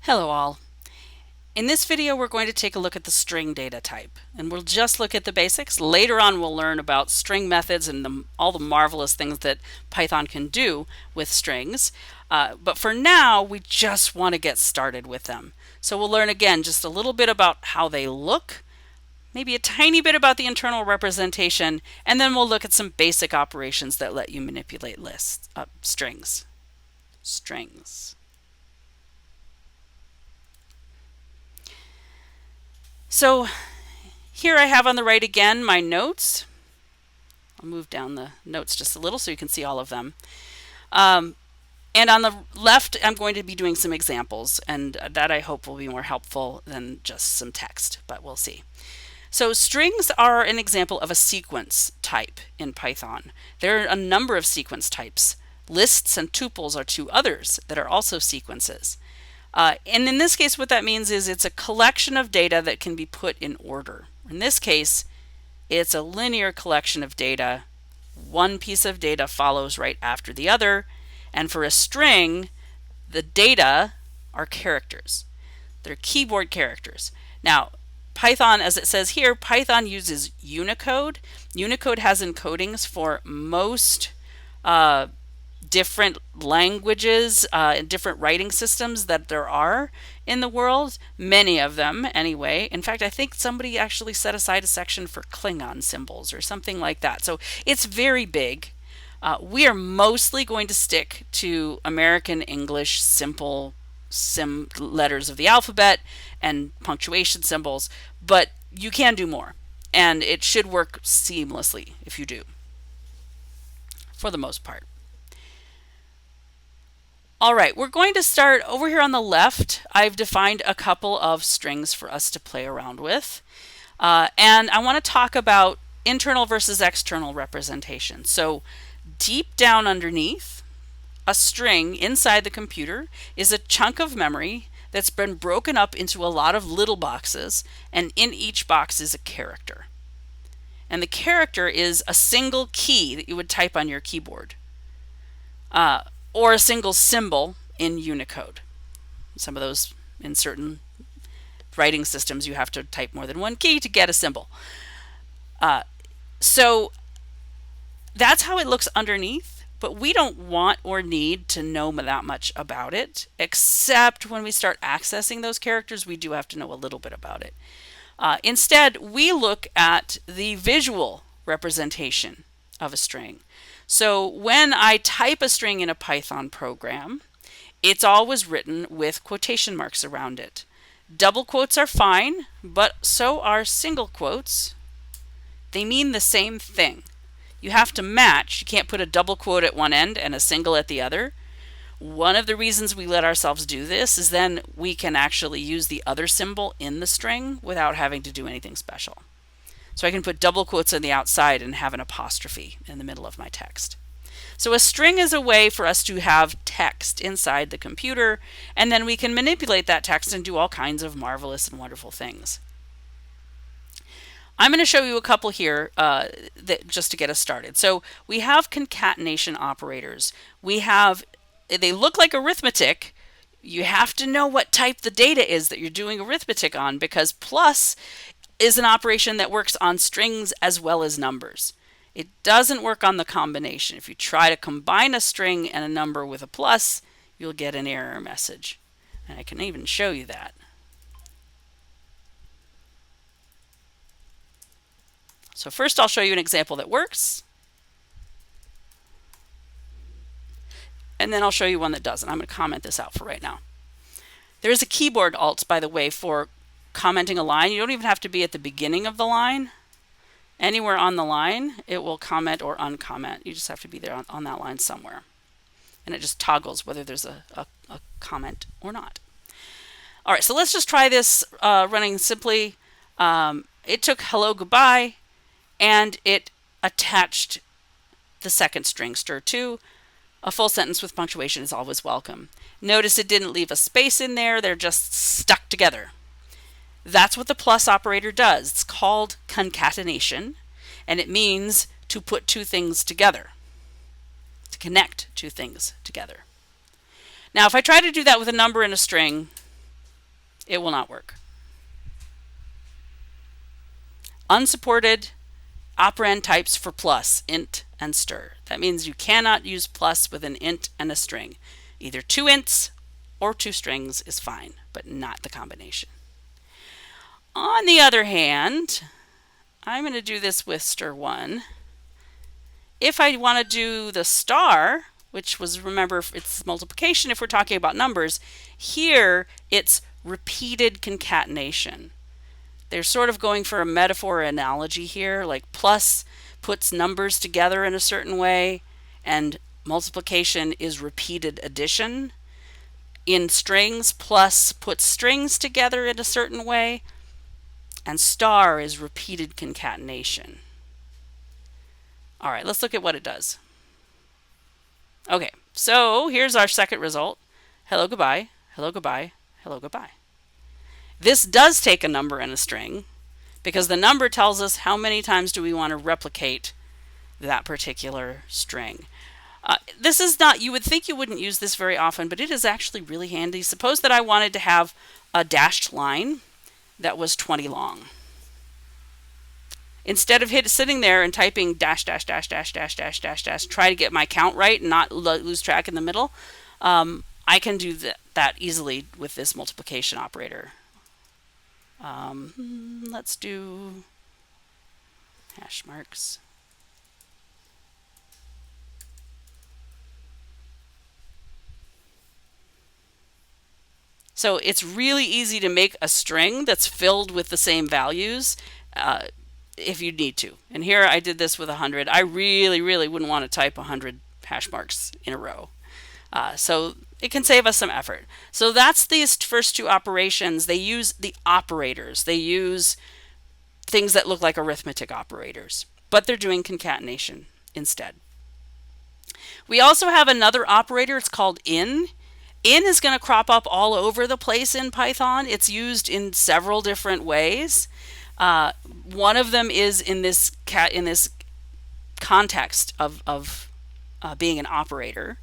Hello all. In this video we're going to take a look at the string data type, and we'll just look at the basics. Later on we'll learn about string methods and all the marvelous things that Python can do with strings. But for now we just want to get started with them. So we'll learn again just a little bit about how they look, maybe a tiny bit about the internal representation, and then we'll look at some basic operations that let you manipulate strings. So here I have on the right again my notes. I'll move down the notes just a little so you can see all of them. And on the left I'm going to be doing some examples, and that I hope will be more helpful than just some text, but we'll see. So strings are an example of a sequence type in Python. There are a number of sequence types. Lists and tuples are two others that are also sequences. And in this case, what that means is it's a collection of data that can be put in order. In this case, it's a linear collection of data. One piece of data follows right after the other. And for a string, the data are characters. They're keyboard characters. Now, Python, as it says here, Python uses Unicode. Unicode has encodings for most different languages and different writing systems that there are in the world, many of them anyway. In fact, I think somebody actually set aside a section for Klingon symbols or something like that. So it's very big. We are mostly going to stick to American English simple letters of the alphabet and punctuation symbols, but you can do more, and it should work seamlessly if you do, for the most part. All right, we're going to start over here on the left. I've defined a couple of strings for us to play around with. And I want to talk about internal versus external representation. So deep down underneath, a string inside the computer is a chunk of memory that's been broken up into a lot of little boxes, and in each box is a character. And the character is a single key that you would type on your keyboard. Or a single symbol in Unicode. Some of those, in certain writing systems, you have to type more than one key to get a symbol. So that's how it looks underneath, but we don't want or need to know that much about it, except when we start accessing those characters, we do have to know a little bit about it. Instead, we look at the visual representation of a string. So when I type a string in a Python program, it's always written with quotation marks around it. Double quotes are fine, but so are single quotes. They mean the same thing. You have to match. You can't put a double quote at one end and a single at the other. One of the reasons we let ourselves do this is then we can actually use the other symbol in the string without having to do anything special. So I can put double quotes on the outside and have an apostrophe in the middle of my text. So a string is a way for us to have text inside the computer, and then we can manipulate that text and do all kinds of marvelous and wonderful things. I'm going to show you a couple here just to get us started. So we have concatenation operators. They look like arithmetic. You have to know what type the data is that you're doing arithmetic on, because plus is an operation that works on strings as well as numbers. It doesn't work on the combination. If you try to combine a string and a number with a plus, you'll get an error message. And I can even show you that. So first I'll show you an example that works. And then I'll show you one that doesn't. I'm going to comment this out for right now. There is a keyboard alt, by the way, for commenting a line. You don't even have to be at the beginning of the line. Anywhere on the line, it will comment or uncomment. You just have to be there on that line somewhere. And it just toggles whether there's a comment or not. All right, so let's just try this running simply. It took hello, goodbye, and it attached the second string, str2. A full sentence with punctuation is always welcome. Notice it didn't leave a space in there. They're just stuck together. That's what the plus operator does. It's called concatenation, and it means to put two things together, to connect two things together. Now, if I try to do that with a number and a string, It will not work. Unsupported operand types for plus, int and str. That means you cannot use plus with an int and a string. Either two ints or two strings is fine, but not the combination. On the other hand, I'm going to do this with str1. If I want to do the star, which was, remember, it's multiplication if we're talking about numbers, here it's repeated concatenation. They're sort of going for a metaphor analogy here, like plus puts numbers together in a certain way, and multiplication is repeated addition. In strings, plus puts strings together in a certain way, and star is repeated concatenation. All right, let's look at what it does. Okay, so here's our second result. Hello, goodbye, hello, goodbye, hello, goodbye. This does take a number and a string because the number tells us how many times do we want to replicate that particular string. This is not, you would think you wouldn't use this very often, but it is actually really handy. Suppose that I wanted to have a dashed line that was 20 long. Instead of sitting there and typing dash, dash, dash, dash, dash, dash, dash, dash, try to get my count right and not lose track in the middle, I can do that easily with this multiplication operator. Let's do hash marks. So it's really easy to make a string that's filled with the same values if you need to. And here I did this with 100. I really, really wouldn't want to type 100 hash marks in a row. So it can save us some effort. So that's these first two operations. They use the operators. They use things that look like arithmetic operators, but they're doing concatenation instead. We also have another operator. It's called in. In is going to crop up all over the place in Python. It's used in several different ways. One of them is in this context of being an operator.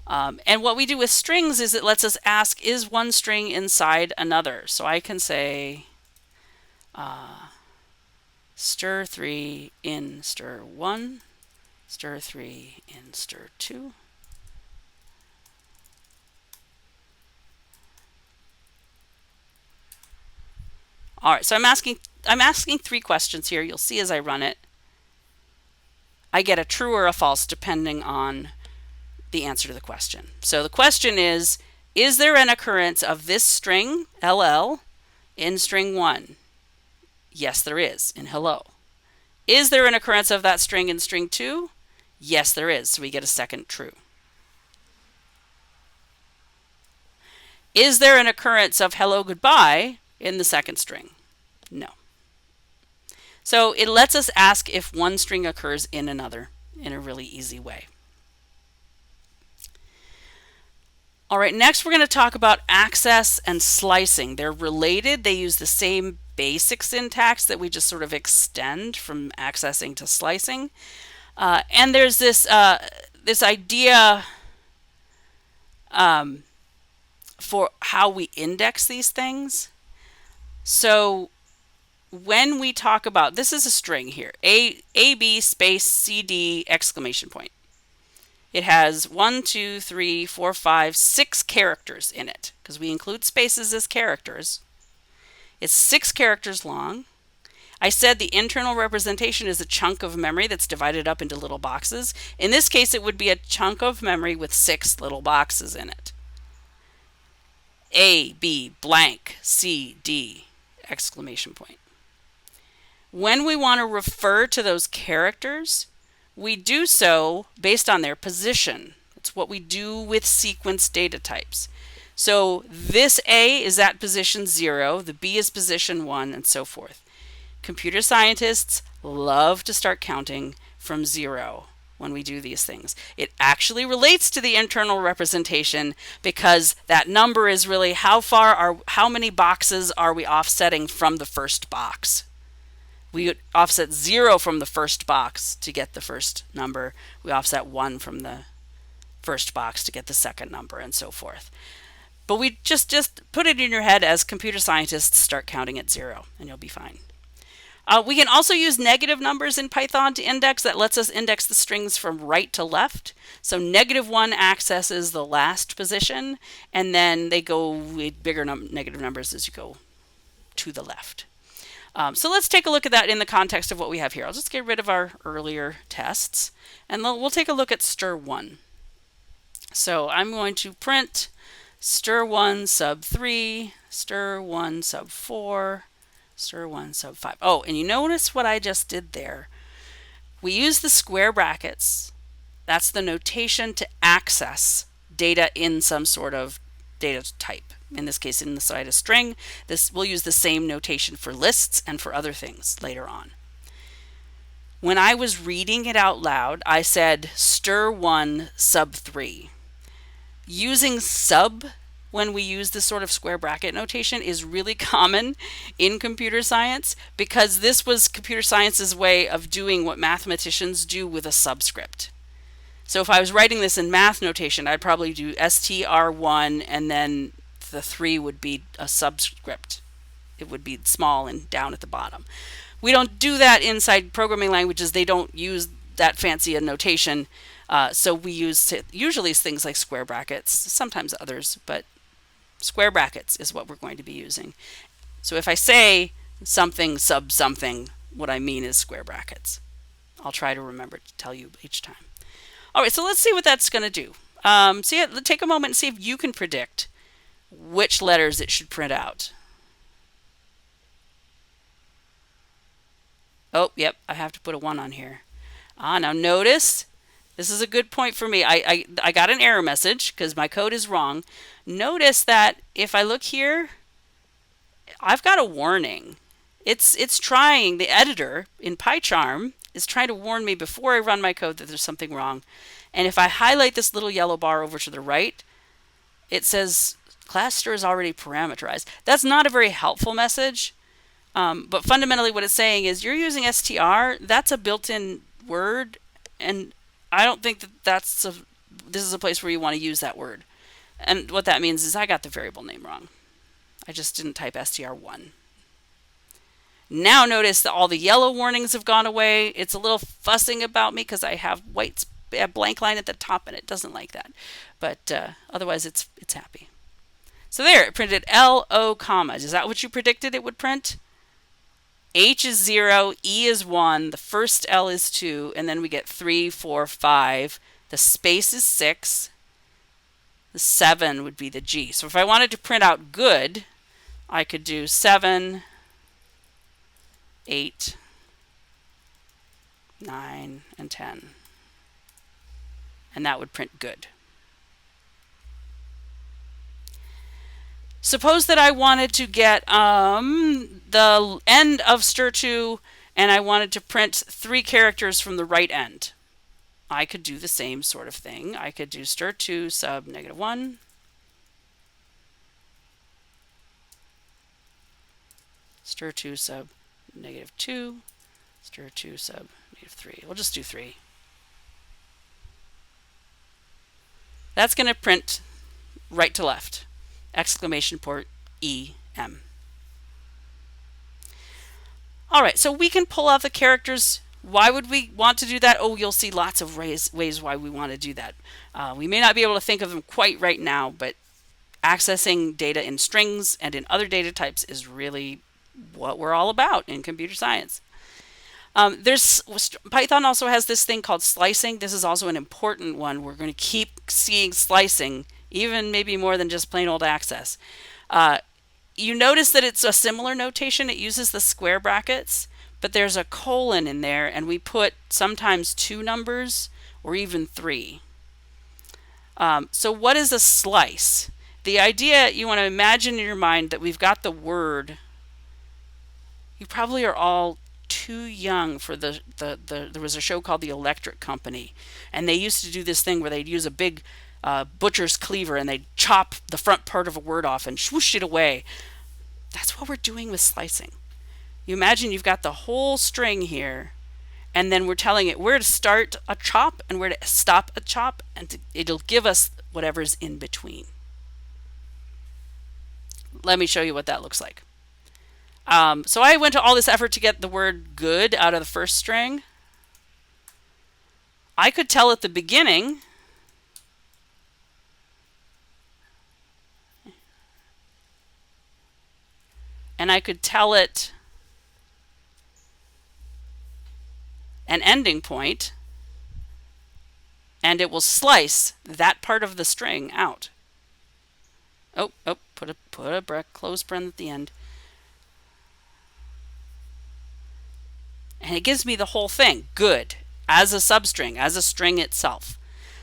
And what we do with strings is it lets us ask, is one string inside another? So I can say str3 in str1, str3 in str2. All right, so I'm asking three questions here. You'll see as I run it. I get a true or a false depending on the answer to the question. So the question is there an occurrence of this string, LL, in string 1? Yes, there is, in hello. Is there an occurrence of that string in string 2? Yes, there is, so we get a second true. Is there an occurrence of hello, goodbye in the second string? No. So it lets us ask if one string occurs in another in a really easy way. All right, next we're going to talk about access and slicing. They're related. They use the same basic syntax that we just sort of extend from accessing to slicing. And there's this idea for how we index these things. So when we talk about, this is a string here, AB space CD exclamation point. It has 1, 2, 3, 4, 5, 6 characters in it because we include spaces as characters. It's 6 characters long. I said the internal representation is a chunk of memory that's divided up into little boxes. In this case, it would be a chunk of memory with 6 little boxes in it. A, B, blank, C, D, exclamation point. When we want to refer to those characters, we do so based on their position. It's what we do with sequence data types. So this A is at position 0, the B is position 1, and so forth. Computer scientists love to start counting from 0 when we do these things. It actually relates to the internal representation because that number is really how many boxes are we offsetting from the first box. We would offset 0 from the first box to get the first number. We offset 1 from the first box to get the second number, and so forth. But we just put it in your head as computer scientists start counting at 0, and you'll be fine. We can also use negative numbers in Python to index. That lets us index the strings from right to left. So -1 accesses the last position, and then they go with bigger negative numbers as you go to the left. So let's take a look at that in the context of what we have here. I'll just get rid of our earlier tests, and we'll take a look at stir1. So I'm going to print stir1 sub 3, stir1 sub 4, stir1 sub 5. Oh, and you notice what I just did there. We use the square brackets. That's the notation to access data in some sort of data type. In this case, inside a string. We'll use the same notation for lists and for other things later on. When I was reading it out loud, I said stir1 sub 3. Using sub when we use this sort of square bracket notation is really common in computer science, because this was computer science's way of doing what mathematicians do with a subscript. So if I was writing this in math notation, I'd probably do str1, and then the 3 would be a subscript. It would be small and down at the bottom. We don't do that inside programming languages. They don't use that fancy a notation. So we use usually things like square brackets, sometimes others, but square brackets is what we're going to be using. So if I say something sub something, what I mean is square brackets. I'll try to remember to tell you each time. All right, so let's see what that's going to do. Take a moment and see if you can predict which letters it should print out. Oh, yep, I have to put a 1 on here. Now notice, this is a good point for me. I got an error message because my code is wrong. Notice that if I look here, I've got a warning. It's trying, the editor in PyCharm is trying to warn me before I run my code that there's something wrong. And if I highlight this little yellow bar over to the right, it says class stir is already parameterized. That's not a very helpful message. But fundamentally what it's saying is you're using str, that's a built-in word, and I don't think that this is a place where you want to use that word. And what that means is I got the variable name wrong. I just didn't type str1. Now notice that all the yellow warnings have gone away. It's a little fussing about me because I have a blank line at the top and it doesn't like that. But otherwise it's happy. So there, it printed LO comma. Is that what you predicted it would print? H is 0, E is 1, the first L is 2, and then we get 3, 4, 5. The space is 6. The 7 would be the G. So if I wanted to print out good, I could do 7, 8, 9, and 10. And that would print good. Suppose that I wanted to get the end of stir2 and I wanted to print 3 characters from the right end. I could do the same sort of thing. I could do stir2 sub -1. Stir2 sub -2. Stir2 sub -3. We'll just do 3. That's going to print right to left. Exclamation point EM. All right, so we can pull out the characters. Why would we want to do that? Oh, you'll see lots of ways why we want to do that. We may not be able to think of them quite right now, but accessing data in strings and in other data types is really what we're all about in computer science. Python also has this thing called slicing. This is also an important one. We're going to keep seeing slicing, even maybe more than just plain old access. You notice that it's a similar notation. It uses the square brackets, but there's a colon in there, and we put sometimes 2 numbers or even 3. So what is a slice? The idea, you want to imagine in your mind that we've got the word. You probably are all too young for there was a show called The Electric Company, and they used to do this thing where they'd use a big butcher's cleaver and they'd chop the front part of a word off and swoosh it away. That's what we're doing with slicing. You imagine you've got the whole string here, and then we're telling it where to start a chop and where to stop a chop, and it'll give us whatever's in between. let me show you what that looks like. So I went to all this effort to get the word good out of the first string. I could tell at the beginning and I could tell it an ending point, and it will slice that part of the string out. Oh, put a closed paren at the end. And it gives me the whole thing, good, as a substring, as a string itself.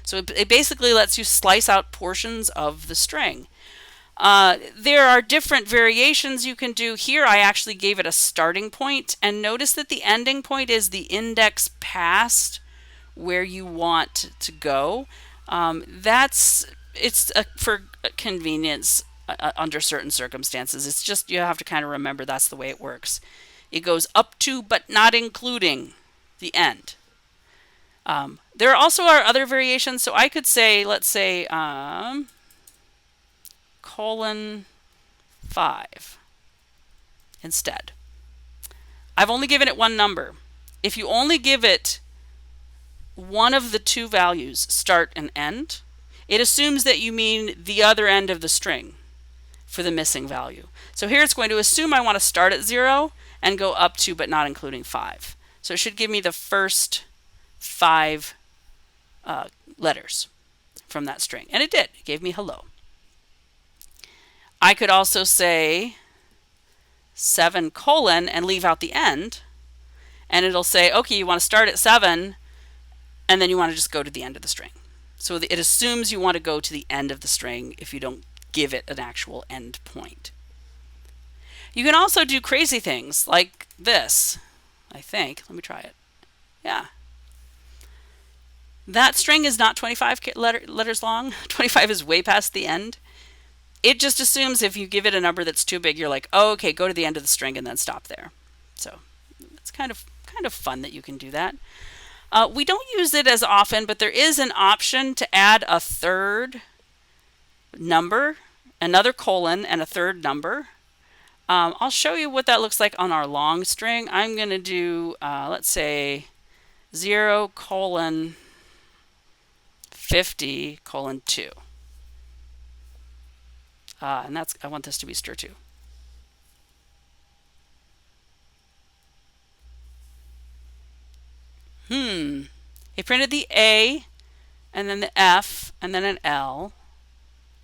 So it basically lets you slice out portions of the string. There are different variations you can do. Here I actually gave it a starting point, and notice that the ending point is the index past where you want to go. It's for convenience under certain circumstances. It's just you have to kind of remember that's the way it works. It goes up to but not including the end. There also are other variations. So I could say, let's say, colon 5 instead. I've only given it one number. If you only give it one of the two values, start and end, it assumes that you mean the other end of the string for the missing value. So here it's going to assume I want to start at 0 and go up to but not including 5. So it should give me the first 5 letters from that string. And it did. It gave me hello. I could also say 7 colon and leave out the end. And it'll say, okay, you want to start at 7 and then you want to just go to the end of the string. So it assumes you want to go to the end of the string if you don't give it an actual end point. You can also do crazy things like this, I think. Let me try it. Yeah. That string is not 25 letters long. 25 is way past the end. It just assumes if you give it a number that's too big, you're like, oh, okay, go to the end of the string and then stop there. So it's kind of fun that you can do that. We don't use it as often, but there is an option to add a third number, another colon, and a third number. I'll show you what that looks like on our long string. I'm going to do, let's say, 0 colon 50 colon 2. And I want this to be str2. It printed the A, and then the F, and then an L,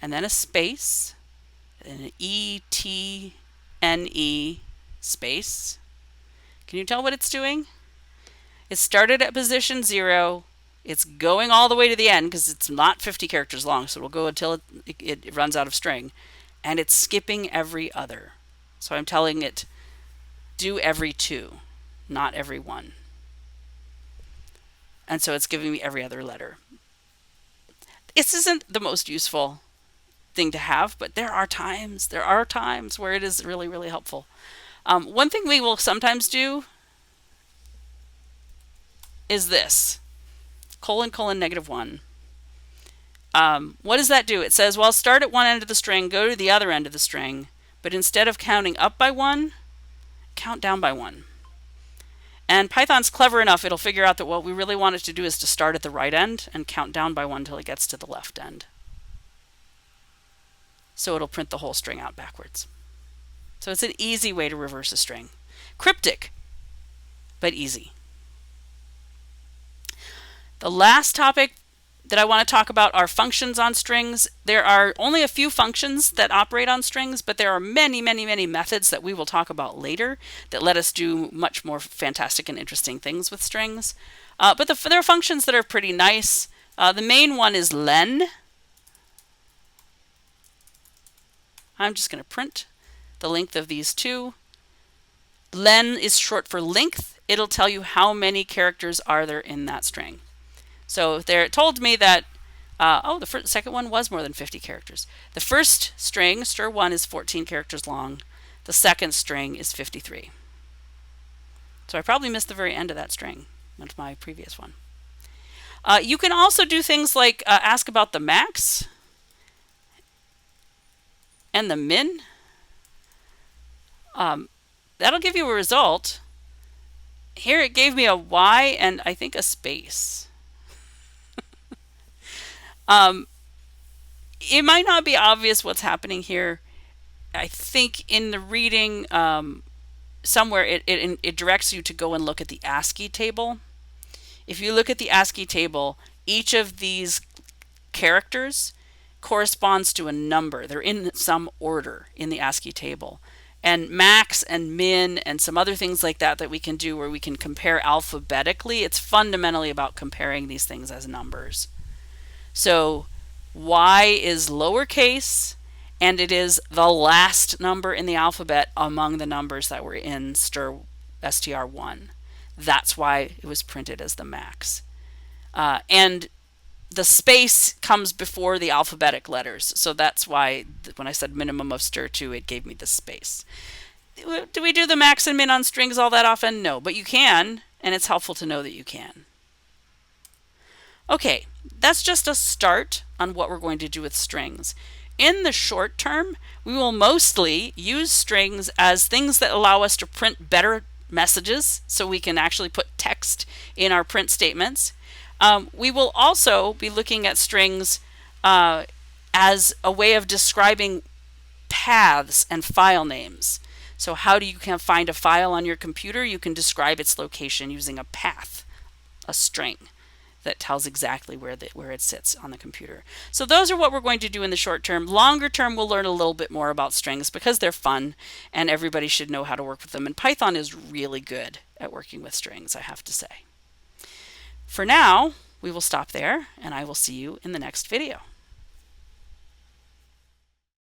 and then a space, and an ETNE space. Can you tell what it's doing? It started at position 0. It's going all the way to the end because it's not 50 characters long, so it'll go until it runs out of string. And it's skipping every other. So I'm telling it, do every 2, not every 1. And so it's giving me every other letter. This isn't the most useful thing to have, but there are times where it is really, really helpful. One thing we will sometimes do is this, colon -1. What does that do? It says, well, start at one end of the string, go to the other end of the string, but instead of counting up by 1, count down by 1. And Python's clever enough, it'll figure out that what we really want it to do is to start at the right end and count down by 1 until it gets to the left end. So it'll print the whole string out backwards. So it's an easy way to reverse a string. Cryptic, but easy. The last topic that I want to talk about are functions on strings. There are only a few functions that operate on strings, but there are many, many, many methods that we will talk about later that let us do much more fantastic and interesting things with strings. But there are functions that are pretty nice. The main one is len. I'm just going to print the length of these two. Len is short for length. It'll tell you how many characters are there in that string. So there it told me that, the second one was more than 50 characters. The first string, str1, is 14 characters long. The second string is 53. So I probably missed the very end of that string. That's my previous one. You can also do things like ask about the max and the min. That'll give you a result. Here it gave me a Y and I think a space. It might not be obvious what's happening here. I think in the reading, somewhere it directs you to go and look at the ASCII table. If you look at the ASCII table, each of these characters corresponds to a number. They're in some order in the ASCII table. And max and min and some other things like that that we can do where we can compare alphabetically, it's fundamentally about comparing these things as numbers. So Y is lowercase, and it is the last number in the alphabet among the numbers that were in STR1. That's why it was printed as the max. And the space comes before the alphabetic letters. So that's why when I said minimum of STR2, it gave me the space. Do we do the max and min on strings all that often? No, but you can, and it's helpful to know that you can. Okay, that's just a start on what we're going to do with strings. In the short term, we will mostly use strings as things that allow us to print better messages, so we can actually put text in our print statements. We will also be looking at strings as a way of describing paths and file names. So how do you find a file on your computer? You can describe its location using a path, a string that tells exactly where it sits on the computer. So those are what we're going to do in the short term. Longer term, we'll learn a little bit more about strings because they're fun and everybody should know how to work with them. And Python is really good at working with strings, I have to say. For now, we will stop there and I will see you in the next video.